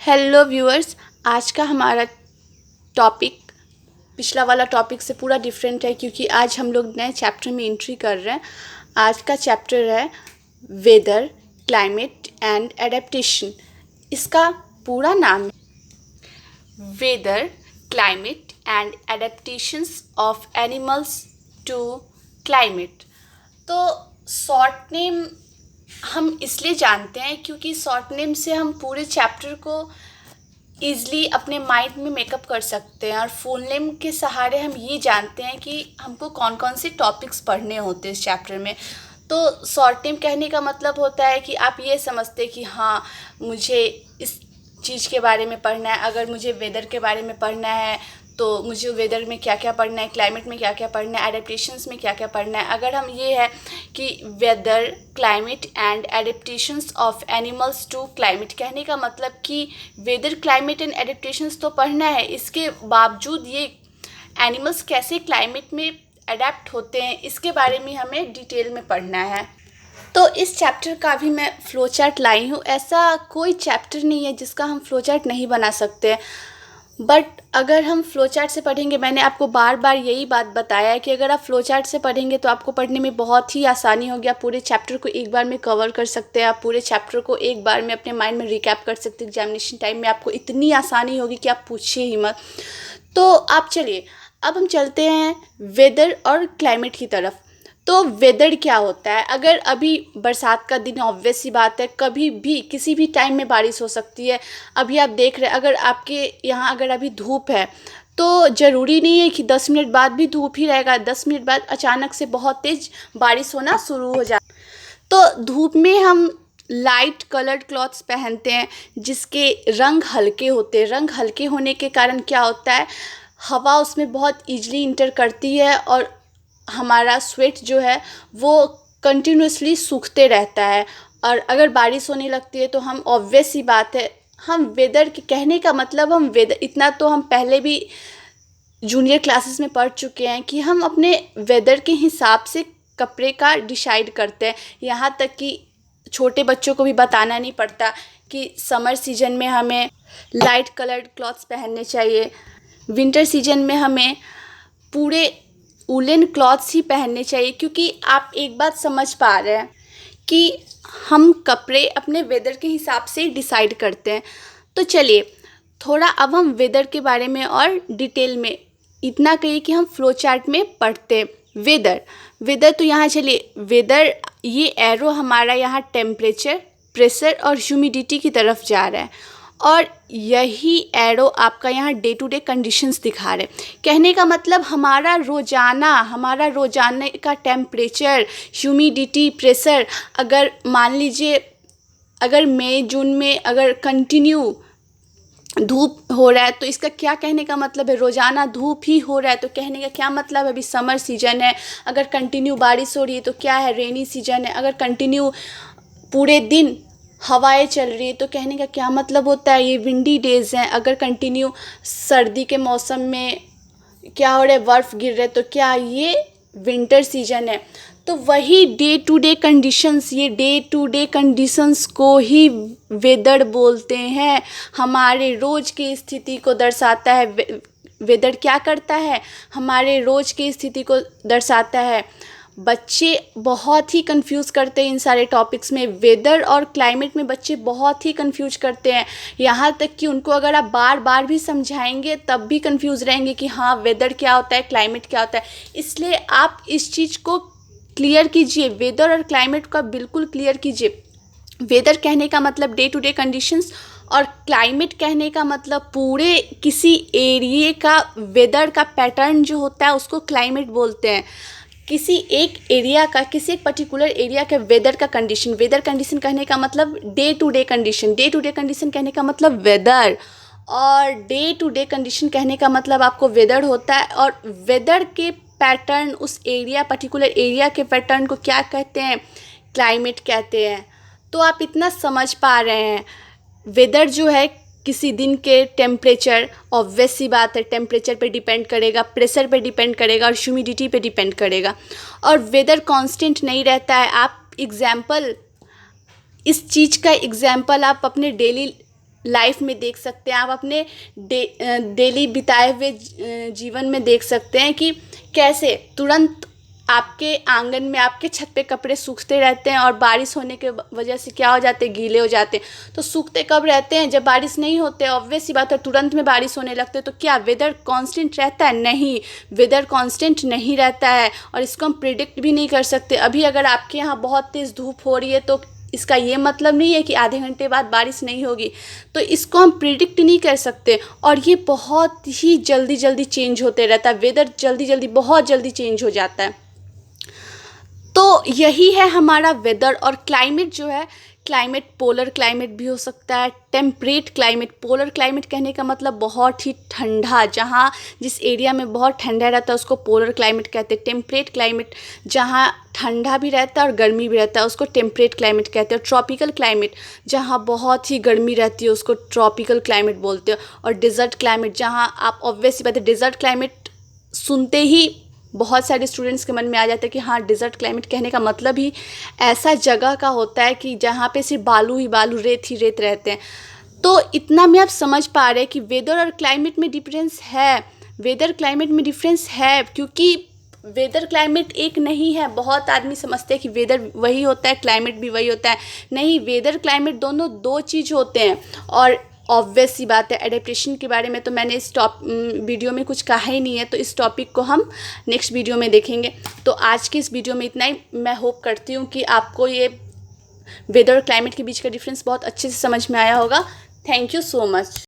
Hello viewers. आज का हमारा टॉपिक पिछला वाला टॉपिक से पूरा डिफरेंट है क्योंकि आज हम लोग नए चैप्टर में एंट्री कर रहे हैं। आज का चैप्टर है वेदर, क्लाइमेट एंड एडेप्टेशन। इसका पूरा नाम है weather, climate and adaptations of animals to climate. तो शॉर्ट नेम हम इसलिए जानते हैं क्योंकि शॉर्ट नेम से हम पूरे चैप्टर को ईज़िली अपने माइंड में मेकअप कर सकते हैं और फुल नेम के सहारे हम ये जानते हैं कि हमको कौन कौन से टॉपिक्स पढ़ने होते हैं इस चैप्टर में। तो शॉर्ट नेम कहने का मतलब होता है कि आप ये समझते हैं कि हाँ, मुझे इस चीज़ के बारे में पढ़ना है। अगर मुझे वेदर के बारे में पढ़ना है तो मुझे वेदर में क्या क्या पढ़ना है, क्लाइमेट में क्या क्या पढ़ना है, एडेप्टेशंस में क्या क्या पढ़ना है। अगर हम ये है कि weather, climate and adaptations of animals to climate, कहने का मतलब कि वेदर, क्लाइमेट एंड एडेप्टेशंस तो पढ़ना है, इसके बावजूद ये एनिमल्स कैसे क्लाइमेट में अडेप्ट होते हैं इसके बारे में हमें डिटेल में पढ़ना है। तो इस चैप्टर का भी मैं फ़्लो चार्ट लाई हूँ। ऐसा कोई चैप्टर नहीं है जिसका हम फ़्लो चार्ट नहीं बना सकते, बट अगर हम फ़्लो चार्ट से पढ़ेंगे, मैंने आपको बार बार यही बात बताया है कि अगर आप फ़्लो चार्ट से पढ़ेंगे तो आपको पढ़ने में बहुत ही आसानी होगी। आप पूरे चैप्टर को एक बार में कवर कर सकते हैं, आप पूरे चैप्टर को एक बार में अपने माइंड में रिकैप कर सकते हैं। एग्जामिनेशन टाइम में आपको इतनी आसानी होगी कि आप पूछिए ही मत। तो आप चलिए, अब हम चलते हैं वेदर और क्लाइमेट की तरफ। तो वेदर क्या होता है? अगर अभी बरसात का दिन, ऑब्वियस सी बात है, कभी भी किसी भी टाइम में बारिश हो सकती है। अभी आप देख रहे हैं, अगर आपके यहाँ अगर अभी धूप है तो ज़रूरी नहीं है कि 10 मिनट बाद भी धूप ही रहेगा। 10 मिनट बाद अचानक से बहुत तेज़ बारिश होना शुरू हो जाए। तो धूप में हम लाइट कलर्ड क्लॉथ्स पहनते हैं जिसके रंग हल्के होते हैं। रंग हल्के होने के कारण क्या होता है, हवा उसमें बहुत ईजिली इंटर करती है और हमारा स्वेट जो है वो कंटिन्यूसली सूखते रहता है। और अगर बारिश होने लगती है तो हम, ऑब्वियस सी बात है, हम वेदर के कहने का मतलब, हम वेदर, इतना तो हम पहले भी जूनियर क्लासेस में पढ़ चुके हैं कि हम अपने वेदर के हिसाब से कपड़े का डिसाइड करते हैं। यहाँ तक कि छोटे बच्चों को भी बताना नहीं पड़ता कि समर सीजन में हमें लाइट कलर्ड क्लॉथ्स पहनने चाहिए, विंटर सीजन में हमें पूरे वूलन क्लॉथ्स ही पहनने चाहिए। क्योंकि आप एक बात समझ पा रहे हैं कि हम कपड़े अपने वेदर के हिसाब से डिसाइड करते हैं। तो चलिए, थोड़ा अब हम वेदर के बारे में और डिटेल में इतना कहिए कि हम फ्लो चार्ट में पढ़ते हैं। वेदर, वेदर तो यहाँ चलिए, वेदर ये एरो हमारा यहाँ टेम्परेचर, प्रेशर और ह्यूमिडिटी की तरफ जा रहा है और यही एरो आपका यहाँ डे टू डे कंडीशंस दिखा रहे हैं। कहने का मतलब हमारा रोजाना का टेम्परेचर, ह्यूमिडिटी, प्रेशर, अगर मान लीजिए अगर मई जून में अगर कंटिन्यू धूप हो रहा है तो इसका क्या कहने का मतलब है, रोज़ाना धूप ही हो रहा है तो कहने का क्या मतलब है, अभी समर सीजन है। अगर कंटिन्यू बारिश हो रही है तो क्या है, रेनी सीजन है। अगर कंटिन्यू पूरे दिन हवाएं चल रही है तो कहने का क्या मतलब होता है, ये विंडी डेज़ हैं। अगर कंटिन्यू सर्दी के मौसम में क्या हो रहा है, बर्फ़ गिर रहे, तो क्या ये विंटर सीजन है। तो वही डे टू डे कंडीशंस, ये डे टू डे कंडीशंस को ही वेदर बोलते हैं। हमारे रोज़ की स्थिति को दर्शाता है। वेदर क्या करता है, हमारे रोज़ की स्थिति को दर्शाता है। बच्चे बहुत ही कंफ्यूज करते हैं इन सारे टॉपिक्स में। वेदर और क्लाइमेट में बच्चे बहुत ही कंफ्यूज करते हैं, यहाँ तक कि उनको अगर आप बार बार भी समझाएंगे तब भी कंफ्यूज रहेंगे कि हाँ, वेदर क्या होता है, क्लाइमेट क्या होता है। इसलिए आप इस चीज़ को क्लियर कीजिए, वेदर और क्लाइमेट का बिल्कुल क्लियर कीजिए। वेदर कहने का मतलब डे टू डे कंडीशंस और क्लाइमेट कहने का मतलब पूरे किसी एरिए का वेदर का पैटर्न जो होता है उसको क्लाइमेट बोलते हैं। किसी एक एरिया का, किसी एक पर्टिकुलर एरिया का वेदर का कंडीशन, वेदर कंडीशन कहने का मतलब day to day condition, day to day condition कहने का मतलब वेदर, और डे टू डे कंडीशन कहने का मतलब आपको वेदर होता है। और वेदर के पैटर्न, उस एरिया, पर्टिकुलर एरिया के पैटर्न को क्या कहते हैं, क्लाइमेट कहते हैं। तो आप इतना समझ पा रहे हैं, वेदर जो है किसी दिन के टेम्परेचर, ऑब्वियस सी बात है, टेम्परेचर पे डिपेंड करेगा, प्रेशर पे डिपेंड करेगा और ह्यूमिडिटी पे डिपेंड करेगा। और वेदर कांस्टेंट नहीं रहता है। आप एग्जाम्पल, इस चीज़ का एग्जाम्पल आप अपने डेली लाइफ में देख सकते हैं, आप अपने डेली बिताए हुए जीवन में देख सकते हैं कि कैसे तुरंत आपके आंगन में, आपके छत पे कपड़े सूखते रहते हैं और बारिश होने के वजह से क्या हो जाते हैं, गीले हो जाते हैं। तो सूखते कब रहते हैं, जब बारिश नहीं होते। ऑब्वियस सी बात है, तुरंत में बारिश होने लगते हैं। तो क्या वेदर कांस्टेंट रहता है? नहीं, वेदर कांस्टेंट नहीं रहता है और इसको हम प्रिडिक्ट भी नहीं कर सकते। अभी अगर आपके यहाँ बहुत तेज़ धूप हो रही है तो इसका ये मतलब नहीं है कि आधे घंटे बाद बारिश नहीं होगी। तो इसको हम प्रिडिक्ट नहीं कर सकते और ये बहुत ही जल्दी जल्दी चेंज होते रहता है। वेदर जल्दी जल्दी, बहुत जल्दी चेंज हो जाता है। तो यही है हमारा वेदर। और क्लाइमेट जो है, क्लाइमेट पोलर क्लाइमेट भी हो सकता है, टेम्परेट क्लाइमेट। पोलर क्लाइमेट कहने का मतलब बहुत ही ठंडा, जहाँ जिस एरिया में बहुत ठंडा रहता है उसको पोलर क्लाइमेट कहते हैं। टेम्परेट क्लाइमेट जहाँ ठंडा भी रहता है और गर्मी भी रहता है उसको टेम्परेट क्लाइमेट कहते हैं। ट्रॉपिकल क्लाइमेट जहाँ बहुत ही गर्मी रहती है उसको ट्रॉपिकल क्लाइमेट बोलते हैं। और डिज़र्ट क्लाइमेट, जहाँ आप ऑब्वियसली बात है, डिज़र्ट क्लाइमेट सुनते ही बहुत सारे स्टूडेंट्स के मन में आ जाता है कि हाँ, डिज़र्ट क्लाइमेट कहने का मतलब ही ऐसा जगह का होता है कि जहाँ पे सिर्फ बालू ही बालू, रेत ही रेत रहते हैं। तो इतना में आप समझ पा रहे हैं कि वेदर और क्लाइमेट में डिफरेंस है। वेदर क्लाइमेट में डिफरेंस है क्योंकि वेदर क्लाइमेट एक नहीं है। बहुत आदमी समझते हैं कि वेदर वही होता है, क्लाइमेट भी वही होता है। नहीं, वेदर क्लाइमेट दोनों दो चीज़ होते हैं। और ऑब्वियस सी बात है, एडेप्टेशन के बारे में तो मैंने इस वीडियो में कुछ कहा ही नहीं है, तो इस टॉपिक को हम नेक्स्ट वीडियो में देखेंगे। तो आज की इस वीडियो में इतना ही। मैं होप करती हूँ कि आपको ये वेदर और क्लाइमेट के बीच का डिफरेंस बहुत अच्छे से समझ में आया होगा। Thank you so much.